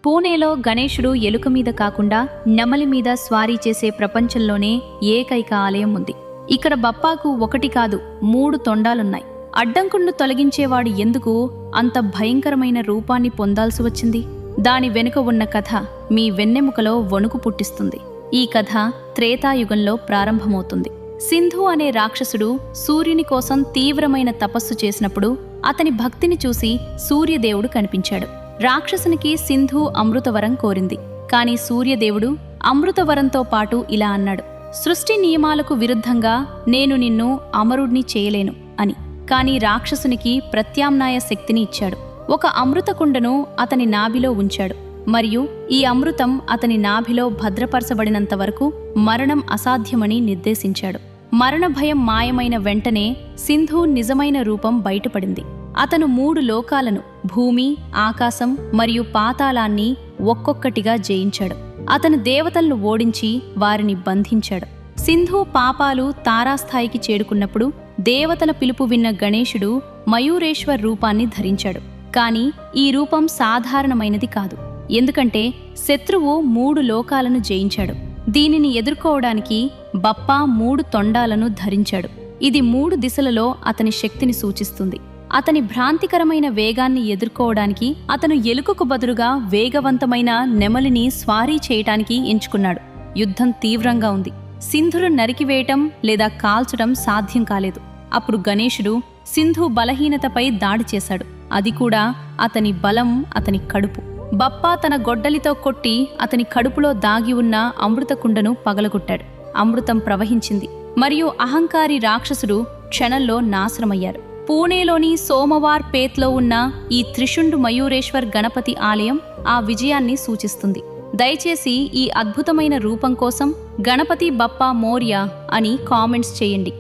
పూణేలో గణేశుడు ఎలుక మీద కాకుండా నెమలి మీద స్వారీ చేసే ప్రపంచంలోనే ఏకైక ఆలయం ఉంది. ఇక్కడ బప్పాకు ఒకటి కాదు 3 తొండాలున్నాయి. అడ్డంకులను తొలగించేవాడు ఎందుకు అంత భయంకరమైన రూపాన్ని పొందాల్సి వచ్చింది? దాని వెనుక ఉన్న కథ మీ వెన్నెముకలో వణుకు పుట్టిస్తుంది. ఈ కథ త్రేతాయుగంలో ప్రారంభమవుతుంది. సింధు అనే రాక్షసుడు సూర్యుని కోసం తీవ్రమైన తపస్సు చేసినప్పుడు అతని భక్తిని చూసి సూర్యదేవుడు కనిపించాడు. రాక్షసునికి సింధు అమృతవరం కోరింది. కాని సూర్యదేవుడు అమృతవరంతో పాటు ఇలా అన్నాడు: సృష్టి నియమాలకు విరుద్ధంగా నేను నిన్ను అమరుడిని చేయలేను అని. కాని రాక్షసునికి ప్రత్యామ్నాయ శక్తిని ఇచ్చాడు. ఒక అమృతకుండను అతని నాభిలో ఉంచాడు. మరియు ఈ అమృతం అతని నాభిలో భద్రపరచబడినంత వరకు మరణం అసాధ్యమని నిర్దేశించాడు. మరణ భయం మాయమైన వెంటనే సింధు నిజమైన రూపం బయటపడింది. అతను 3 లోకాలను, భూమి, ఆకాశం మరియు పాతాళాన్ని ఒక్కొక్కటిగా జయించాడు. అతను దేవతలను ఓడించి వారిని బంధించాడు. సింధు పాపాలు తారాస్థాయికి చేరుకున్నప్పుడు దేవతల పిలుపు విన్న గణేశుడు మయూరేశ్వర్ రూపాన్ని ధరించాడు. కాని ఈ రూపం సాధారణమైనది కాదు. ఎందుకంటే శత్రువు 3 లోకాలను జయించాడు. దీనిని ఎదుర్కోవడానికి బప్పా 3 తొండాలను ధరించాడు. ఇది 3 దిశలలో అతని శక్తిని సూచిస్తుంది. అతని భ్రాంతికరమైన వేగాన్ని ఎదుర్కోవడానికి అతను ఎలుకకు బదులుగా వేగవంతమైన నెమలిని స్వారీ చేయటానికి ఎంచుకున్నాడు. యుద్ధం తీవ్రంగా ఉంది. సింధును నరికివేయటం లేదా కాల్చడం సాధ్యం కాలేదు. అప్పుడు గణేశుడు సింధు బలహీనతపై దాడి చేశాడు. అది కూడా అతని బలం, అతని కడుపు. బప్పా తన గొడ్డలితో కొట్టి అతని కడుపులో దాగి ఉన్న అమృతకుండను పగలగొట్టాడు. అమృతం ప్రవహించింది మరియు అహంకారి రాక్షసుడు క్షణంలో నాశనమయ్యారు. పూణేలోని సోమవార్ పేట్లో ఉన్న ఈ త్రిశుండు మయూరేశ్వర్ గణపతి ఆలయం ఆ విజయాన్ని సూచిస్తుంది. దయచేసి ఈ అద్భుతమైన రూపం కోసం గణపతి బప్పా మోర్య అని కామెంట్స్ చేయండి.